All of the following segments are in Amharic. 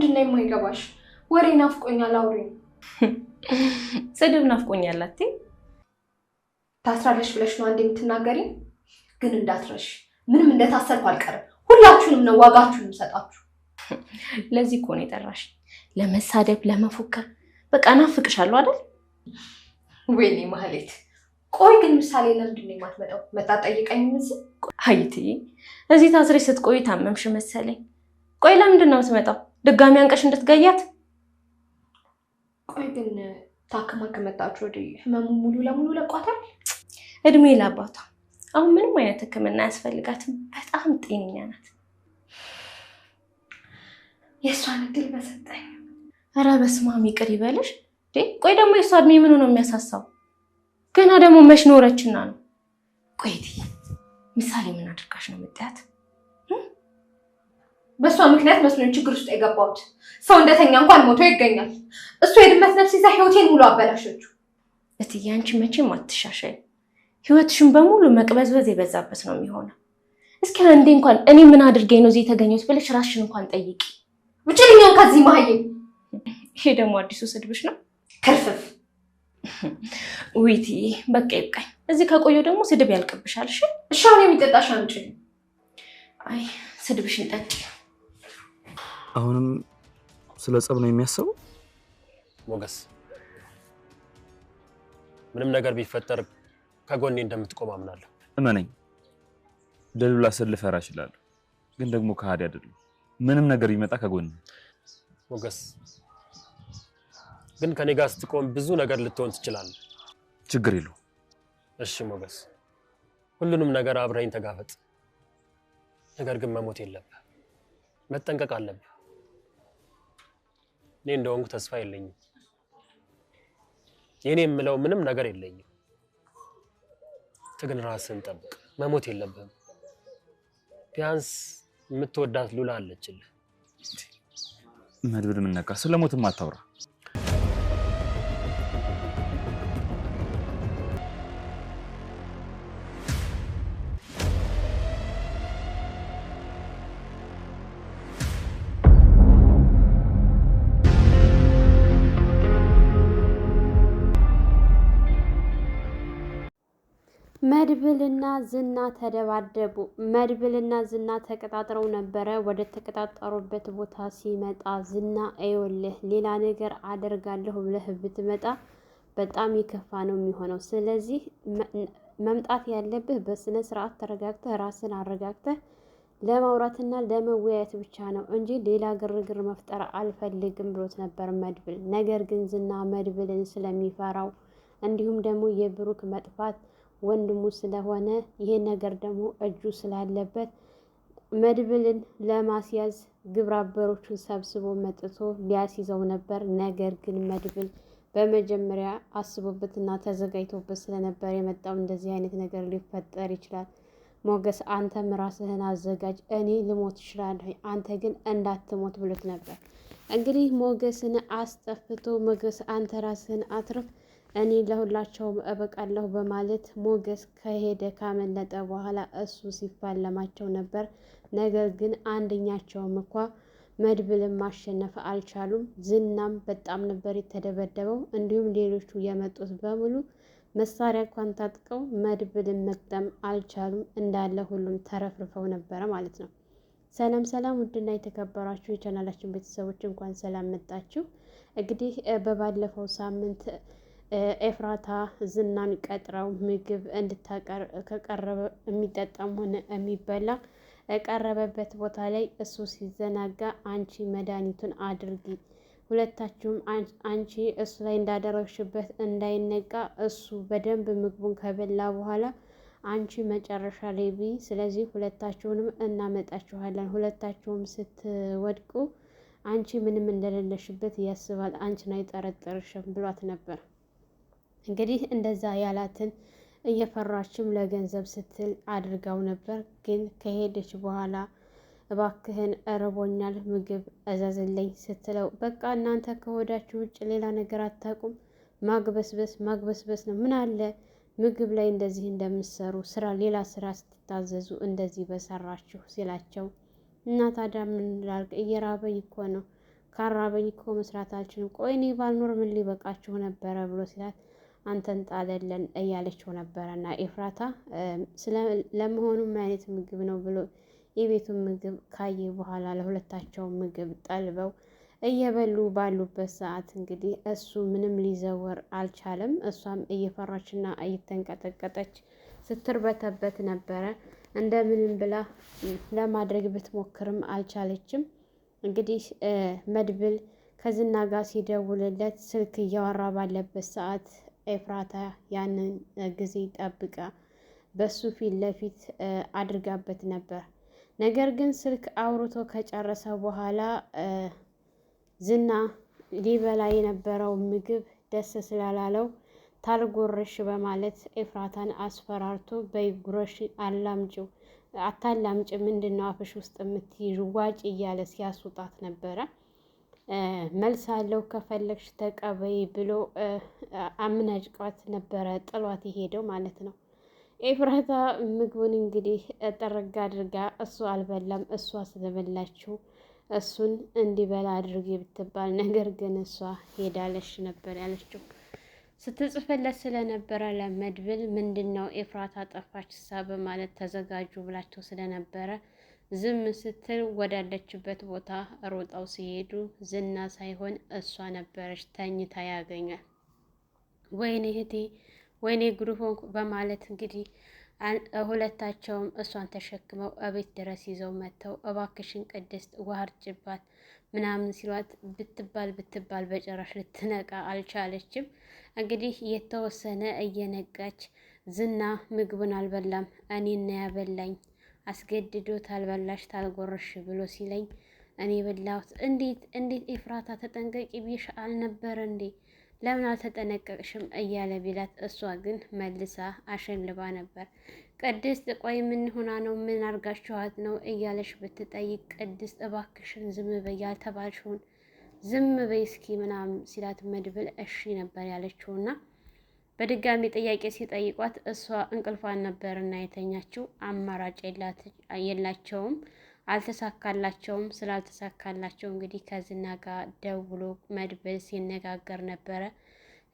ምንድነው የማይገባሽ? ወሬ ናፍቆኛል አውሪ። ስድብ ናፍቆኛል አትይ? ታስራለሽ ብለሽ ነው አንዴ የምትናገሪ? ግን እንዳትረሽ ምንም እንደታሰርኩ አልቀርም። ሁላችሁንም ነው ዋጋችሁን ሰጣችሁ። ለዚህ እኮ ነው የጠራሽ፣ ለመሳደብ ለመፎከር። በቃ ናፍቅሻለሁ አይደል? ወይኔ ማህሌት፣ ቆይ ግን ምሳሌ ለምንድን ነው የማትመጣው? መጣ ጠይቀኝ ምስል። አይቲ እዚህ ታስረሽ ስትቆይ ታመምሽ መሰለኝ። ቆይ ለምንድን ነው የምትመጣው? ድጋሚ አንቀሽ እንድትገያት? ቆይ ግን ታክማ ከመጣች ወዲህ ህመሙ ሙሉ ለሙሉ ለቋታል? እድሜ ለአባቷ። አሁን ምንም አይነት ህክምና አያስፈልጋትም። በጣም ጤነኛ ናት። የእሷን እድል በሰጠኝ። ኧረ በስመ አብ ይቅር ይበልሽ። ቆይ ደግሞ የእሷ እድሜ ምኑ ነው የሚያሳሳው? ገና ደግሞ መች ኖረችና ነው? ቆይ ምሳሌ ምን አድርጋሽ ነው የምትያት? በእሷ ምክንያት መስሎኝ ችግር ውስጥ የገባሁት። ሰው እንደተኛ እንኳን ሞቶ ይገኛል። እሷ የድመት ነፍስ ይዛ ህይወቴን ሙሉ አበላሸችው። እትዬ አንቺ መቼም አትሻሻይ። ህይወትሽን በሙሉ መቅበዝበዝ የበዛበት ነው የሚሆነው። እስኪ አንዴ እንኳን እኔ ምን አድርገኝ ነው እዚህ የተገኘሁት ብለሽ ራስሽን እንኳን ጠይቂ። ውጭልኛው ከዚህ መሀይም። ይሄ ደግሞ አዲሱ ስድብሽ ነው? ከርፍፍ ውይቲ በቃ ይብቃኝ። እዚህ ከቆየሁ ደግሞ ስድብ ያልቅብሻል። እሺ አሁን የሚጠጣሽ አምጪ። አይ ስድብሽን ጠጪ። አሁንም ስለ ጸብ ነው የሚያስበው? ሞገስ ምንም ነገር ቢፈጠር ከጎኔ እንደምትቆም አምናለሁ። እመነኝ፣ ደሉላ ስል ልፈራ እችላለሁ፣ ግን ደግሞ ከሃዲ አይደለም። ምንም ነገር ቢመጣ ከጎኔ። ሞገስ ግን ከኔ ጋር ስትቆም ብዙ ነገር ልትሆን ትችላለህ። ችግር የለውም። እሺ ሞገስ፣ ሁሉንም ነገር አብረኝ ተጋፈጥ። ነገር ግን መሞት የለብህ፣ መጠንቀቅ አለብህ። እኔ እንደሆንኩ ተስፋ የለኝም። የኔ የምለው ምንም ነገር የለኝም። ግን ራስን ጠብቅ፣ መሞት የለብህም። ቢያንስ የምትወዳት ሉላ አለችልህ። መድብል ምን ነካ? ስለሞትም አታውራ። መድብልና ዝና ተደባደቡ። መድብልና ዝና ተቀጣጥረው ነበረ። ወደ ተቀጣጠሩበት ቦታ ሲመጣ ዝና አይወልህ ሌላ ነገር አደርጋለሁ ብለህ ብትመጣ በጣም ይከፋ ነው የሚሆነው። ስለዚህ መምጣት ያለብህ በስነ ስርዓት ተረጋግተህ ራስን አረጋግተህ ለማውራትና ለመወያየት ብቻ ነው እንጂ ሌላ ግርግር መፍጠር አልፈልግም ብሎት ነበር መድብል። ነገር ግን ዝና መድብልን ስለሚፈራው እንዲሁም ደግሞ የብሩክ መጥፋት ወንድሙ ስለሆነ ይሄ ነገር ደግሞ እጁ ስላለበት መድብልን ለማስያዝ ግብረ አበሮቹን ሰብስቦ መጥቶ ሊያስይዘው ነበር። ነገር ግን መድብል በመጀመሪያ አስቦበትና ተዘጋጅቶበት ስለነበር የመጣው እንደዚህ አይነት ነገር ሊፈጠር ይችላል። ሞገስ አንተም ራስህን አዘጋጅ፣ እኔ ልሞት እችላለሁ፣ አንተ ግን እንዳትሞት ብሎት ነበር። እንግዲህ ሞገስን አስጠፍቶ ሞገስ አንተ ራስህን አትርፍ፣ እኔ ለሁላቸውም እበቃለሁ በማለት ሞገስ ከሄደ ካመለጠ በኋላ እሱ ሲፋለማቸው ነበር። ነገር ግን አንደኛቸውም እንኳ መድብልን ማሸነፍ አልቻሉም። ዝናም በጣም ነበር የተደበደበው። እንዲሁም ሌሎቹ የመጡት በሙሉ መሳሪያ እንኳን ታጥቀው መድብልን መቅጠም አልቻሉም። እንዳለ ሁሉም ተረፍርፈው ነበረ ማለት ነው። ሰላም ሰላም፣ ውድና የተከበራችሁ የቻናላችን ቤተሰቦች እንኳን ሰላም መጣችሁ። እንግዲህ በባለፈው ሳምንት ኤፍራታ ዝናን ቀጥረው ምግብ ከቀረበ የሚጠጣም ሆነ የሚበላ ቀረበበት ቦታ ላይ እሱ ሲዘናጋ አንቺ መድኃኒቱን አድርጊ፣ ሁለታችሁም አንቺ እሱ ላይ እንዳደረግሽበት እንዳይነቃ እሱ በደንብ ምግቡን ከበላ በኋላ አንቺ መጨረሻ ላይ ብይ፣ ስለዚህ ሁለታችሁንም እናመጣችኋለን፣ ሁለታችሁም ስትወድቁ አንቺ ምንም እንደሌለሽበት ያስባል፣ አንቺን አይጠረጠርሽም ብሏት ነበር። እንግዲህ እንደዛ ያላትን እየፈራችም ለገንዘብ ስትል አድርጋው ነበር። ግን ከሄደች በኋላ እባክህን እርቦኛል ምግብ እዘዝልኝ ስትለው በቃ እናንተ ከሆዳችሁ ውጭ ሌላ ነገር አታውቁም፣ ማግበስበስ ነው። ምን አለ ምግብ ላይ እንደዚህ እንደምትሰሩ ስራ ሌላ ስራ ስትታዘዙ እንደዚህ በሰራችሁ ሲላቸው እና ታዲያ ምን ላድርግ እየራበኝ እኮ ነው፣ ካራበኝ እኮ መስራት አልችልም። ቆይ እኔ ባልኖር ምን ሊበቃችሁ ነበረ ብሎ ሲላት አንተን ጣለለን እያለችው ነበረ። እና ኤፍራታ ለመሆኑ ምን አይነት ምግብ ነው ብሎ የቤቱን ምግብ ካየ በኋላ ለሁለታቸው ምግብ ጠልበው እየበሉ ባሉበት ሰዓት እንግዲህ እሱ ምንም ሊዘወር አልቻለም። እሷም እየፈራችና እየተንቀጠቀጠች ስትርበተበት ነበረ። እንደምንም ብላ ለማድረግ ብትሞክርም አልቻለችም። እንግዲህ መድብል ከዝና ጋር ሲደውልለት ስልክ እያወራ ባለበት ሰዓት ኤፍራታ ያንን ጊዜ ጠብቃ በሱ ፊት ለፊት አድርጋበት ነበር። ነገር ግን ስልክ አውርቶ ከጨረሰ በኋላ ዝና ሊበላ የነበረው ምግብ ደስ ስላላለው ታልጎረሽ በማለት ኤፍራታን አስፈራርቶ በይጉረሽ አላምጪው አታላምጭ ምንድን ነው አፍሽ ውስጥ የምትይዥ ዋጭ እያለ ሲያስወጣት ነበረ። መልስ አለው ከፈለግሽ ተቀበይ ብሎ አምናጭቋት ነበረ ጥሏት የሄደው ማለት ነው። ኤፍራታ ምግቡን እንግዲህ ጠረጋ አድርጋ እሱ አልበላም እሷ ስለበላችው እሱን እንዲበላ አድርጌ ብትባል ነገር ግን እሷ ሄዳለሽ ነበር ያለችው። ስትጽፍለት ስለነበረ ለመድብል ምንድን ነው ኤፍራታ ጠፋች ሳ በማለት ተዘጋጁ ብላቸው ስለነበረ ዝም ስትል ወዳለችበት ቦታ ሮጠው ሲሄዱ ዝና ሳይሆን እሷ ነበረች ተኝታ ያገኛል። ወይኔ እህቴ ወይኔ ጉድ ሆንኩ በማለት እንግዲህ ሁለታቸውም እሷን ተሸክመው እቤት ድረስ ይዘው መጥተው እባክሽን ቅድስት ውሃ እርጭባት ምናምን ሲሏት ብትባል በጭራሽ ልትነቃ አልቻለችም። እንግዲህ የተወሰነ እየነቃች ዝና ምግቡን አልበላም እኔና ያበላኝ አስገድዶ ታልበላሽ ታልጎረሽ ብሎ ሲለኝ እኔ በላሁት። እንዴት ኤፍራታ ተጠንቀቂ ብዬሽ አልነበረ እንዴ ለምን አልተጠነቀቅሽም እያለ ቢላት እሷ ግን መልሳ አሸልባ ነበር። ቅድስት ቆይ ምን ሆና ነው ምን አርጋችኋት ነው እያለሽ ብትጠይቅ ቅድስት እባክሽን ዝም በይ ያልተባልሽውን ዝም በይ እስኪ ምናምን ሲላት መድብል እሺ ነበር ያለችውና በድጋሚ ጥያቄ ሲጠይቋት እሷ እንቅልፏን ነበርና የተኛችው አማራጭ የላቸውም አልተሳካላቸውም። ስላልተሳካላቸው እንግዲህ ከዝና ጋር ደውሎ መድብል ሲነጋገር ነበረ።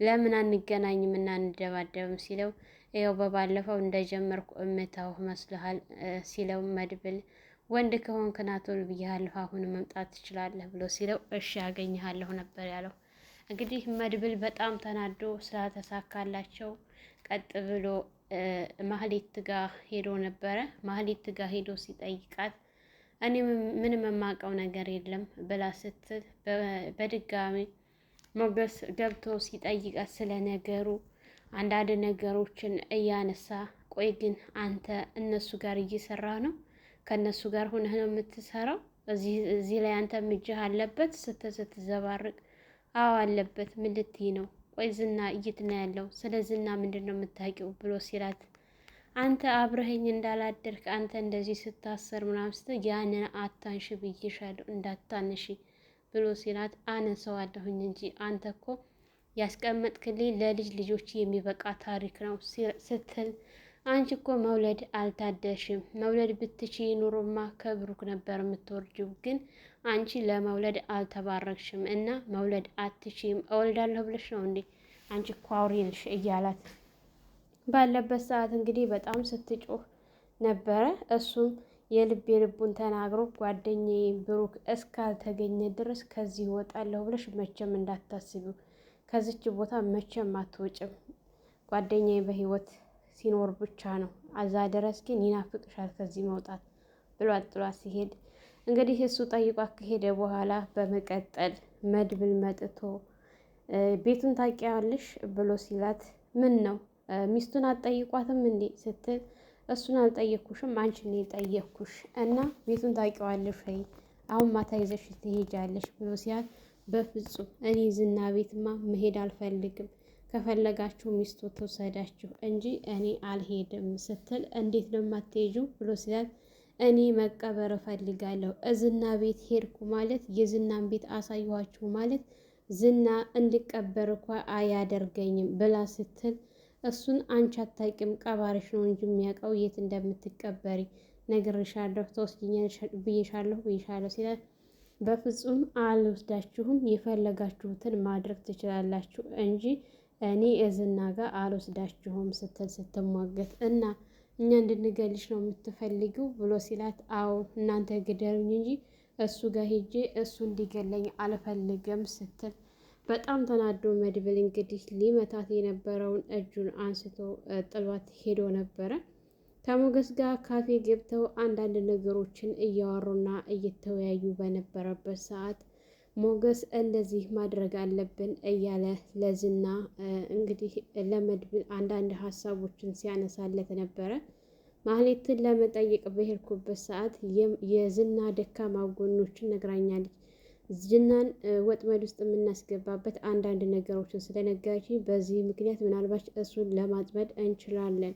ለምን አንገናኝም እና እንደባደብም ሲለው ይኸው በባለፈው እንደጀመርኩ እምታው መስሎሃል ሲለው መድብል ወንድ ከሆንክ ና ቶሎ ብያለሁ አሁን መምጣት ትችላለህ ብሎ ሲለው እሺ ያገኘሃለሁ ነበር ያለው። እንግዲህ መድብል በጣም ተናዶ ስላልተሳካላቸው ቀጥ ብሎ ማህሌት ጋር ሄዶ ነበረ። ማህሌት ጋር ሄዶ ሲጠይቃት እኔ ምንም የማውቀው ነገር የለም ብላ ስትል በድጋሚ ሞገስ ገብቶ ሲጠይቃት ስለ ነገሩ አንዳንድ ነገሮችን እያነሳ ቆይ ግን አንተ እነሱ ጋር እየሰራ ነው? ከእነሱ ጋር ሆነህ ነው የምትሰራው? እዚህ ላይ አንተ እጅህ አለበት ስትዘባርቅ? አዎ አለበት። ምን ልትይ ነው? ቆይ ዝና እይት ነው ያለው። ስለ ዝና ምንድን ነው የምታውቂው ብሎ ሲላት አንተ አብረኸኝ እንዳላደርክ አንተ እንደዚህ ስታሰር ምናምን ስትል ያንን አታንሽ ብዬሻለሁ እንዳታንሺ ብሎ ሲላት አነሳዋለሁኝ እንጂ አንተ እኮ ያስቀመጥክልኝ ለልጅ ልጆች የሚበቃ ታሪክ ነው ስትል አንቺ እኮ መውለድ አልታደሽም። መውለድ ብትችይ ኑሮማ ከብሩክ ነበር የምትወርጂው፣ ግን አንቺ ለመውለድ አልተባረክሽም እና መውለድ አትችይም። እወልዳለሁ ብለሽ ነው እንዴ አንቺ እኮ አውሬ ነሽ እያላት ባለበት ሰዓት እንግዲህ በጣም ስትጮህ ነበረ። እሱም የልቡን ተናግሮ ጓደኛዬ ብሩክ እስካልተገኘ ድረስ ከዚህ እወጣለሁ ብለሽ መቼም እንዳታስቢው፣ ከዚች ቦታ መቼም አትወጭም። ጓደኛዬ በህይወት ሲኖር ብቻ ነው፣ አዛ ድረስ ግን ይናፍቅሻል ከዚህ መውጣት ብሏት ጥሏት ሲሄድ እንግዲህ እሱ ጠይቋት ከሄደ በኋላ በመቀጠል መድብል መጥቶ ቤቱን ታውቂዋለሽ ብሎ ሲላት ምን ነው ሚስቱን አትጠይቋትም እንዴ ስትል እሱን አልጠየኩሽም አንቺን ነው የጠየኩሽ እና ቤቱን ታውቂዋለሽ ወይ አሁን ማታ ይዘሽ ትሄጃለሽ ብሎ ሲያል በፍጹም እኔ ዝና ቤትማ መሄድ አልፈልግም፣ ከፈለጋችሁ ሚስቱ ትውሰዳችሁ እንጂ እኔ አልሄድም ስትል እንዴት ነው የማትሄጂው ብሎ ሲያል እኔ መቀበር እፈልጋለሁ፣ ዝና ቤት ሄድኩ ማለት የዝናን ቤት አሳየኋችሁ ማለት ዝና እንድቀበር እንኳ አያደርገኝም ብላ ስትል እሱን አንቺ አታውቂም፣ ቀባሪሽ ነው እንጂ የሚያውቀው የት እንደምትቀበሪ ነግሬሻለሁ፣ ተወስጂኛለሽ ብዬሻለሁ ሲላት በፍጹም አልወስዳችሁም፣ የፈለጋችሁትን ማድረግ ትችላላችሁ እንጂ እኔ ዝና ጋር አልወስዳችሁም ስትል ስትሟገት እና እኛ እንድንገልሽ ነው የምትፈልጊው ብሎ ሲላት፣ አዎ እናንተ ግደሉኝ እንጂ እሱ ጋር ሄጄ እሱ እንዲገለኝ አልፈልግም ስትል በጣም ተናዶ መድብል እንግዲህ ሊመታት የነበረውን እጁን አንስቶ ጥሏት ሄዶ ነበረ። ከሞገስ ጋር ካፌ ገብተው አንዳንድ ነገሮችን እያወሩና እየተወያዩ በነበረበት ሰዓት ሞገስ እንደዚህ ማድረግ አለብን እያለ ለዝና እንግዲህ ለመድብል አንዳንድ ሀሳቦችን ሲያነሳለት ነበረ። ማህሌትን ለመጠየቅ በሄድኩበት ሰዓት የዝና ደካማ ጎኖችን ነግራኛለች። ዝናን ወጥመድ ውስጥ የምናስገባበት አንዳንድ ነገሮችን ስለነገረችኝ በዚህ ምክንያት ምናልባት እሱን ለማጥመድ እንችላለን።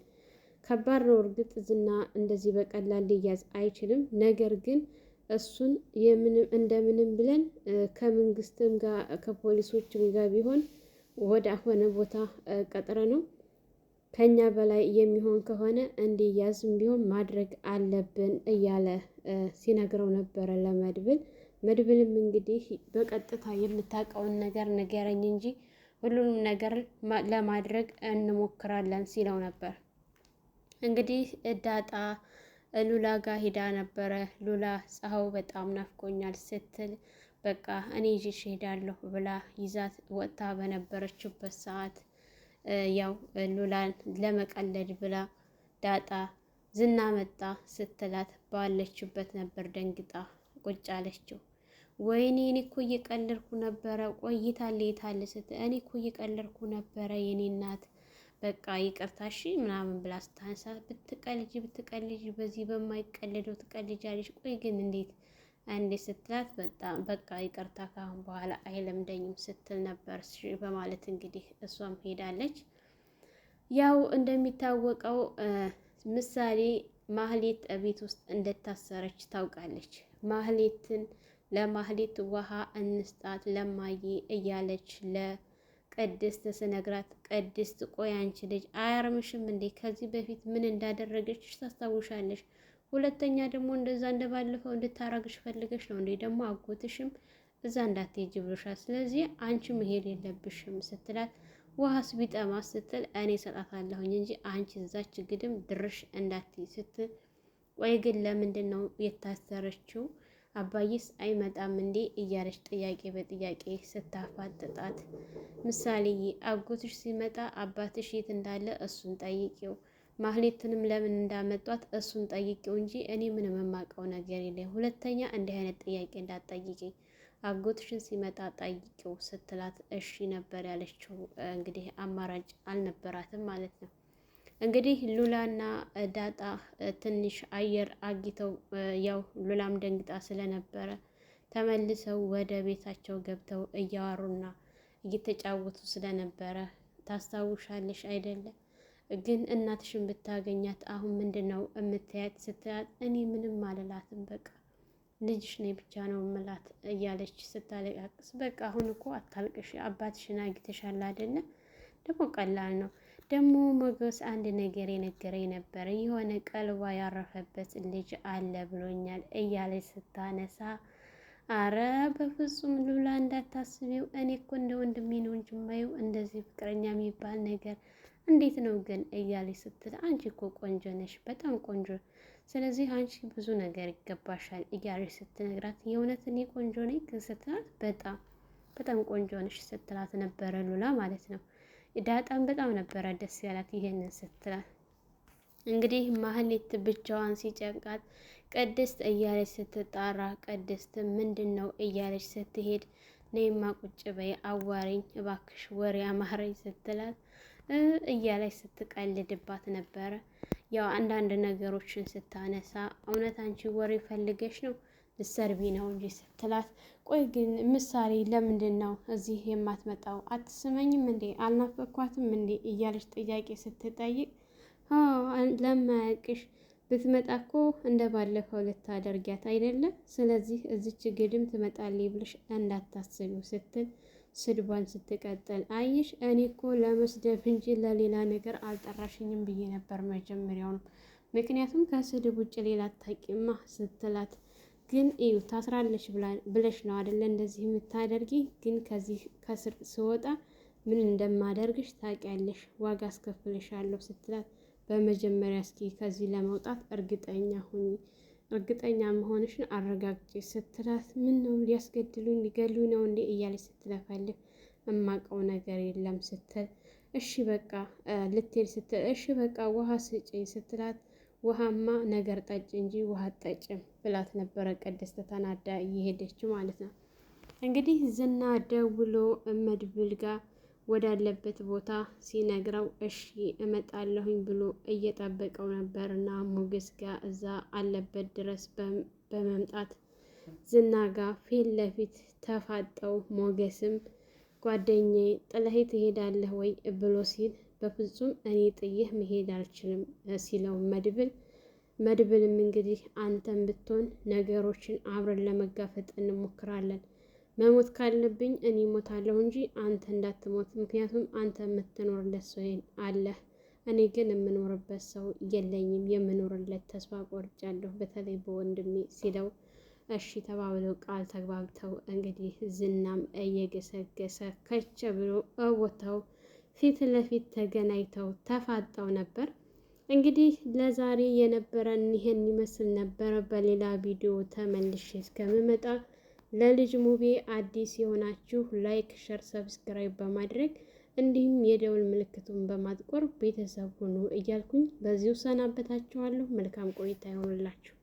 ከባድ ነው እርግጥ ዝና እንደዚህ በቀላል ሊያዝ አይችልም። ነገር ግን እሱን እንደምንም ብለን ከመንግስትም ጋር ከፖሊሶችም ጋር ቢሆን ወደ ሆነ ቦታ ቀጥረ ነው ከኛ በላይ የሚሆን ከሆነ እንዲያዝም ቢሆን ማድረግ አለብን እያለ ሲነግረው ነበረ ለመድብል። መድብልም እንግዲህ በቀጥታ የምታውቀውን ነገር ንገረኝ እንጂ ሁሉንም ነገር ለማድረግ እንሞክራለን ሲለው ነበር። እንግዲህ ዳጣ ሉላ ጋር ሂዳ ነበረ። ሉላ ፀሐዩ በጣም ናፍቆኛል ስትል በቃ እኔ ይዤሽ ሄዳለሁ ብላ ይዛት ወጥታ በነበረችበት ሰዓት ያው ሉላን ለመቀለድ ብላ ዳጣ ዝና መጣ ስትላት ባለችበት ነበር ደንግጣ ቁጭ አለችው። ወይኔ እኔ እኮ እየቀለድኩ ነበረ፣ ቆይታለች የታለ ስትል እኔ እኮ እየቀለድኩ ነበረ የኔ እናት በቃ ይቅርታሽ ምናምን ብላ ስታነሳ ብትቀልጂ በዚህ በማይቀልደው ትቀልጃለሽ። ቆይ ግን እንዴት ስትላት በቃ ይቅርታ ካሁን በኋላ አይለምደኝም ስትል ነበር በማለት እንግዲህ እሷም ሄዳለች። ያው እንደሚታወቀው ምሳሌ ማህሌት ቤት ውስጥ እንደታሰረች ታውቃለች። ለማህሌት ውሃ እንስጣት ለማዬ እያለች ቅድስት ስነግራት፣ ቅድስት ቆይ አንቺ ልጅ አያርምሽም እንዴ? ከዚህ በፊት ምን እንዳደረገችሽ ታስታውሻለሽ? ሁለተኛ ደግሞ እንደዛ እንደባለፈው እንድታረግሽ ፈልገሽ ነው እንዴ? ደግሞ አጎትሽም እዛ እንዳትሄጂ ብሎሻል። ስለዚህ አንቺ መሄድ የለብሽም ስትላት፣ ውሃስ ቢጠማ ስትል እኔ ሰጣታለሁኝ እንጂ አንቺ እዛች ግድም ድርሽ እንዳትይ ስትል፣ ቆይ ግን ለምንድን ነው የታሰረችው? አባይስ አይመጣም እንዴ እያለች ጥያቄ በጥያቄ ስታፋጥጣት፣ ምሳሌዬ አጎትሽ ሲመጣ አባትሽ የት እንዳለ እሱን ጠይቂው፣ ማህሌትንም ለምን እንዳመጧት እሱን ጠይቂው እንጂ እኔ ምንም የማውቀው ነገር የለም። ሁለተኛ እንዲህ አይነት ጥያቄ እንዳትጠይቂኝ፣ አጎትሽን ሲመጣ ጠይቂው ስትላት እሺ ነበር ያለችው። እንግዲህ አማራጭ አልነበራትም ማለት ነው። እንግዲህ ሉላና ዳጣ ትንሽ አየር አግኝተው ያው ሉላም ደንግጣ ስለነበረ ተመልሰው ወደ ቤታቸው ገብተው እያወሩና እየተጫወቱ ስለነበረ፣ ታስታውሻለሽ አይደለም ግን እናትሽን ብታገኛት አሁን ምንድን ነው የምትያት ስትላት፣ እኔ ምንም አልላትም በቃ ልጅሽ ነኝ ብቻ ነው ምላት እያለች ስታለቃቅስ፣ በቃ አሁን እኮ አታልቅሽ አባትሽን አግኝተሻል አይደለ? ደግሞ ቀላል ነው። ደግሞ ሞገስ አንድ ነገር የነገረኝ ነበረ፣ የሆነ ቀልቧ ያረፈበት ልጅ አለ ብሎኛል እያለች ስታነሳ፣ አረ በፍጹም ሉላ እንዳታስቢው፣ እኔ እኮ እንደ ወንድሜ ነው እንጂ የማየው እንደዚህ ፍቅረኛ የሚባል ነገር እንዴት ነው ግን እያለች ስትል፣ አንቺ እኮ ቆንጆ ነሽ፣ በጣም ቆንጆ፣ ስለዚህ አንቺ ብዙ ነገር ይገባሻል እያለች ስትነግራት፣ የእውነት እኔ ቆንጆ ነኝ ስትላት፣ በጣም ቆንጆ ነሽ ስትላት ነበረ ሉላ ማለት ነው። ዳጣም በጣም ነበረ ደስ ያላት ይሄንን ስትላት። እንግዲህ ማህሌት ብቻዋን ሲጨንቃት ቅድስት እያለች ስትጣራ፣ ቅድስት ምንድን ነው እያለች ስትሄድ፣ ነይማ ቁጭ በይ አዋሪኝ እባክሽ ወሬ አማረኝ ስትላት እያለች ስትቀልድባት ነበረ። ያው አንዳንድ ነገሮችን ስታነሳ፣ እውነት አንቺ ወሬ ፈልገሽ ነው ልሰርቢ ነው እንጂ ስትላት፣ ቆይ ግን ምሳሌ ለምንድን ነው እዚህ የማትመጣው? አትስመኝም እንዴ? አልናፈኳትም እንዴ? እያለች ጥያቄ ስትጠይቅ፣ ለማያውቅሽ ብትመጣ እኮ እንደ ባለፈው ልታደርጊያት አይደለም። ስለዚህ እዚች ግድም ትመጣለች ብለሽ እንዳታስቢው ስትል ስድቧን ስትቀጥል፣ አይሽ እኔ እኮ ለመስደብ እንጂ ለሌላ ነገር አልጠራሽኝም ብዬ ነበር መጀመሪያውንም፣ ምክንያቱም ከስድብ ውጭ ሌላ አታውቂማ ስትላት፣ ግን እዩ ታስራለች ብለሽ ነው አይደለ እንደዚህ የምታደርጊ? ግን ከዚህ ከስር ስወጣ ምን እንደማደርግሽ ታውቂያለሽ፣ ዋጋ አስከፍልሻለሁ ስትላት በመጀመሪያ እስኪ ከዚህ ለመውጣት እርግጠኛ ሁኚ፣ እርግጠኛ መሆንሽን አረጋግጪ ስትላት ምን ነው ሊያስገድሉኝ ሊገሉኝ ነው እንዴ እያለች ስትለፈልፍ እማቀው ነገር የለም ስትል እሺ በቃ ልትሄድ ስትል እሺ በቃ ውሃ ስጪኝ ስትላት ውሃማ ነገር ጠጭ እንጂ ውሃ ጠጭም ብላት ነበረ ቅድስት ተናዳ እየሄደችው ማለት ነው። እንግዲህ ዝና ደውሎ መድብል ጋር ወዳለበት ቦታ ሲነግረው እሺ እመጣለሁኝ ብሎ እየጠበቀው ነበርና ሞገስ ጋር እዛ አለበት ድረስ በመምጣት ዝና ጋር ፊት ለፊት ተፋጠው ሞገስም ጓደኛዬ ጥለህ ትሄዳለህ ወይ ብሎ ሲል በፍጹም እኔ ጥዬህ መሄድ አልችልም ሲለው መድብልም እንግዲህ አንተም ብትሆን ነገሮችን አብረን ለመጋፈጥ እንሞክራለን፣ መሞት ካለብኝ እኔ ሞታለሁ እንጂ አንተ እንዳትሞት፣ ምክንያቱም አንተ የምትኖርለት ሰው አለህ፣ እኔ ግን የምኖርበት ሰው የለኝም፣ የምኖርለት ተስፋ ቆርጫለሁ በተለይ በወንድሜ ሲለው እሺ ተባብለው ቃል ተግባብተው እንግዲህ ዝናም እየገሰገሰ ከች ብሎ ቦታው ፊት ለፊት ተገናኝተው ተፋጠው ነበር። እንግዲህ ለዛሬ የነበረን ይሄን ይመስል ነበር። በሌላ ቪዲዮ ተመልሼ እስከምመጣ ለልጅ ሙቤ አዲስ የሆናችሁ ላይክ፣ ሸር፣ ሰብስክራይብ በማድረግ እንዲሁም የደውል ምልክቱን በማጥቆር ቤተሰብ ሁኑ እያልኩኝ በዚሁ ሰናበታችኋለሁ። መልካም ቆይታ ይሆንላችሁ።